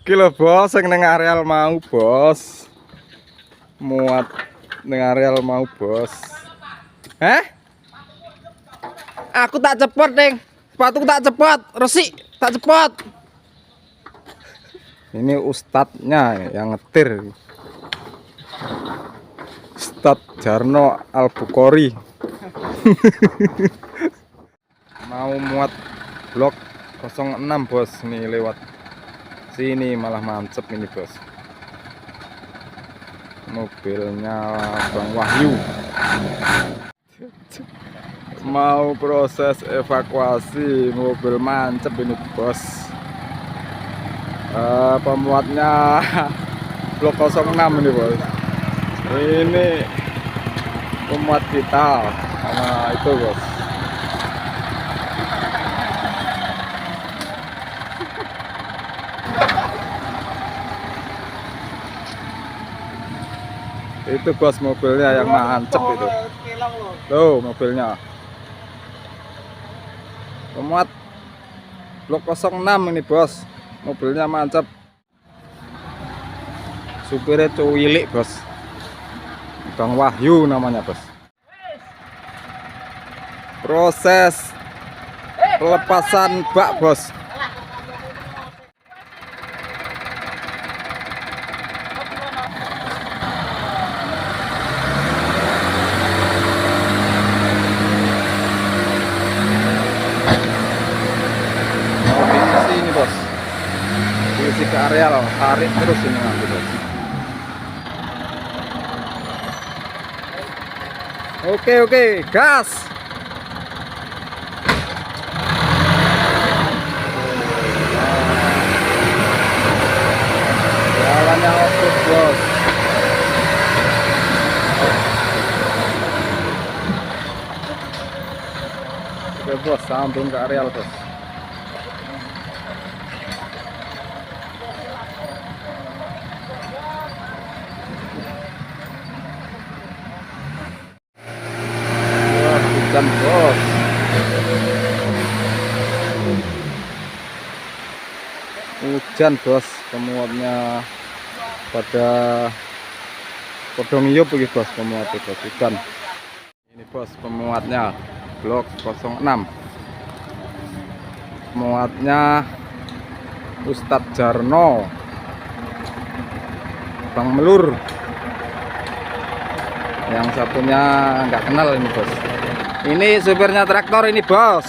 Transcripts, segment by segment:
Kilo bos yang neng areal mau bos. Muat neng areal mau bos. Aku tak cepot deng. Sepatuku tak cepot. Resik tak cepot. Ini ustadznya yang ngetir. Ustadz Jarno Al-Bukhari. Mau muat blok 06 bos, nih lewat sini malah mancep ini bos. Mobilnya Bang Wahyu mau proses evakuasi, mobil mancep ini bos. Pemuatnya blok 06 ini bos. Ini pemuat kita sama itu bos. Itu bos mobilnya yang mancep itu. Tuh mobilnya. Pemuat blok 06 ini bos. Mobilnya mancep. Supirnya cuwilik bos. Bang Wahyu namanya bos. Proses pelepasan bak bos. Ini bos, diisi ke areal, tarik terus ini nanti bos. Oke, gas. Jalannya off-road bos. Oke bos, sambung ke areal bos. Hujan bos. Hujan bos, pemuatnya pada podong iup lagi bos, pemuatnya bos hujan. Ini bos pemuatnya blok 06. Pemuatnya Ustadz Jarno, Bang Melur. Yang satunya nggak kenal ini bos. Ini supirnya traktor ini bos.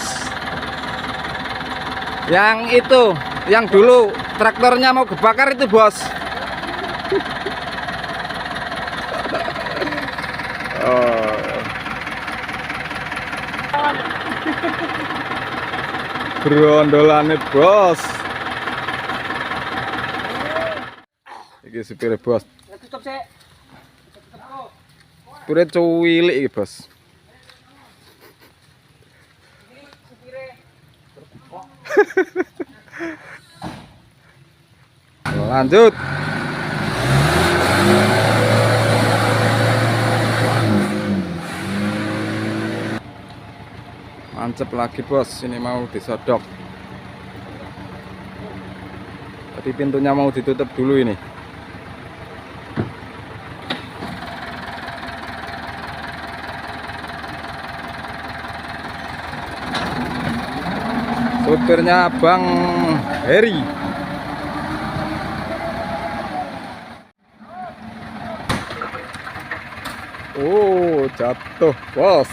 Yang itu, yang dulu traktornya mau kebakar itu bos. Oh. Berondolane bos. Iki supir bos. Supirnya cuwilik iki bos. Lanjut. Mancep lagi bos, ini mau disodok. Tadi pintunya mau ditutup dulu ini. Supirnya Bang Heri. Oh, jatuh bos.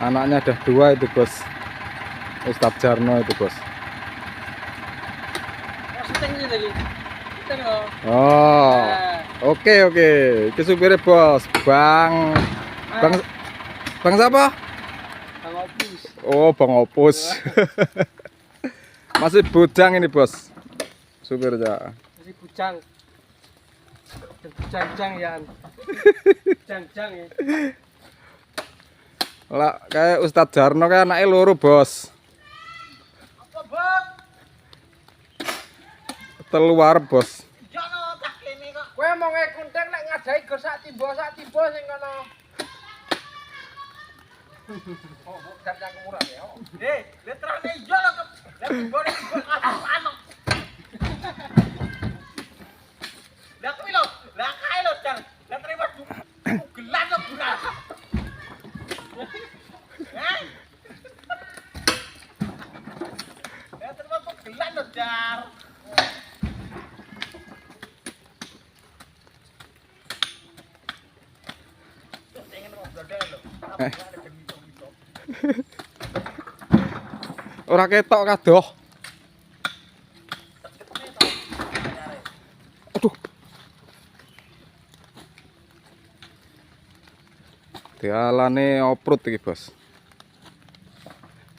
Anaknya ada 2 itu bos. Ustadz Jarno itu bos. Oh, oke. Itu supirnya bos, Bang siapa? Bang Opus. Oh, Bang Opus. Masih bujang ini bos, supirnya. Masih bujang. Bujang ya. Bujang ya. Lah, kayak Ustadz Jarno kayak anaknya loro bos. Teluar bos. Padahal gur sak timbo sing kono. Oh, bukan yang murah ya. Letrane iya lho. Lah timbone anu. Lah kuwi lho, lah kae lho, Jan. Lah terima gelan lho, Bura. Hah? Lah terima gelan lho, Jar. Ora ketok kadoh. Aduh. Dialane oprut iki, Bos.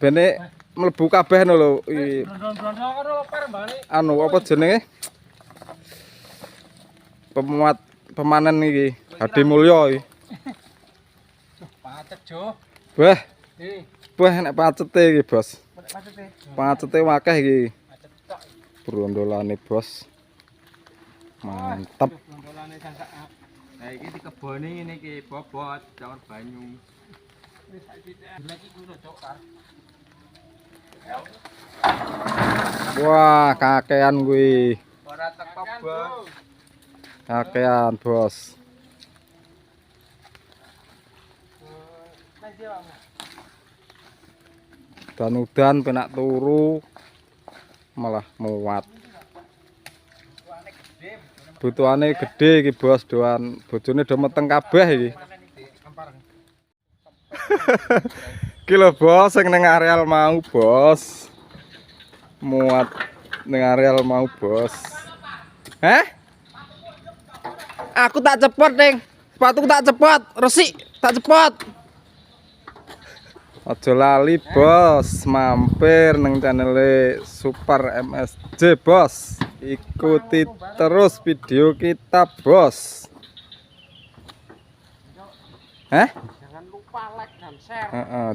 Bene mlebu kabeh no lho iki. Blondong-blondong karo perembane. Anu apa jenenge? Pemuat pemanen iki, Hadi Mulyo iki. Pacet, Jo. Wah, Nih, wah nek pacete iki, Bos. pacete. Pacete akeh iki. Pacet tok. Brondolane, Bos. Mantap. Blondolane sangka. Nah, iki dikeboni ngene iki bobot caur banyu. Wis saiki lagi kuwi Cok, Kar. Wah, kakean kuwi. Ora teko, Bos. Kakean, Bos. Dan penak turu malah muat. Butuhane gede iki, Bos. Doan bojone do meteng kabeh iki. Iki lho, Bos, sing ning areal mau, Bos. Muat ning areal mau, Bos. Heh? Aku tak cepot, Ning. Sepatuku tak cepot, resik, tak cepot. Aja lali, Bos, mampir nang channel Super MSJ, Bos. Ikuti terus video kita, Bos. Hah? Jangan lupa like dan share.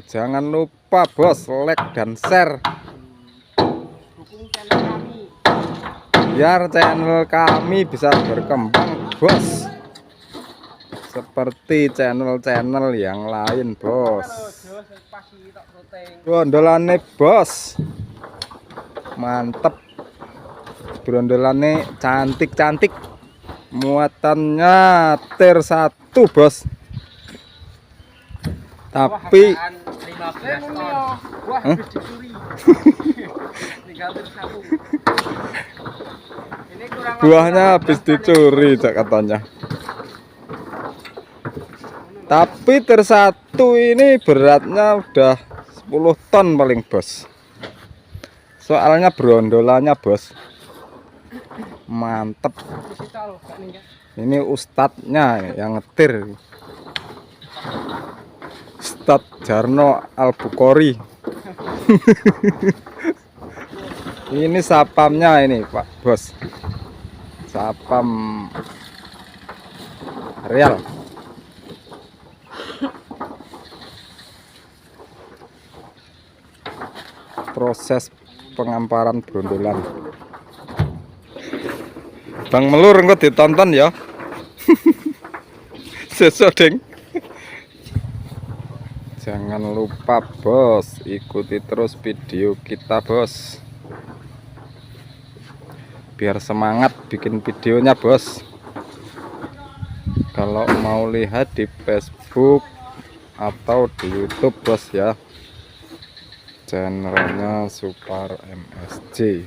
Jangan lupa, Bos, like dan share. Dukung channel kami. Biar channel kami bisa berkembang, Bos. Seperti channel-channel yang lain, Bos. Brondolane, Bos. Mantep. Brondolane cantik-cantik. Muatannya tier 1, Bos. Tapi 15 ton. Wah, Hah? habis dicuri. Tinggal tersambung. Ini kurang buahnya habis dicuri, Cak, katanya. Tapi tier 1 ini beratnya udah 10 ton paling, Bos. Soalnya brondolannya, Bos. Mantep. Ini ustadznya yang ngetir. Ustadz Jarno Al-Bukhari. Ini sapamnya ini, Pak Bos. Sapam real. Proses pengamparan brondolan. Bang Melur engko ditonton ya. Sesuk, Ding. Jangan lupa, Bos, ikuti terus video kita, Bos. Biar semangat bikin videonya, Bos. Kalau mau lihat di Facebook atau di YouTube, Bos ya. Channelnya Super MSJ.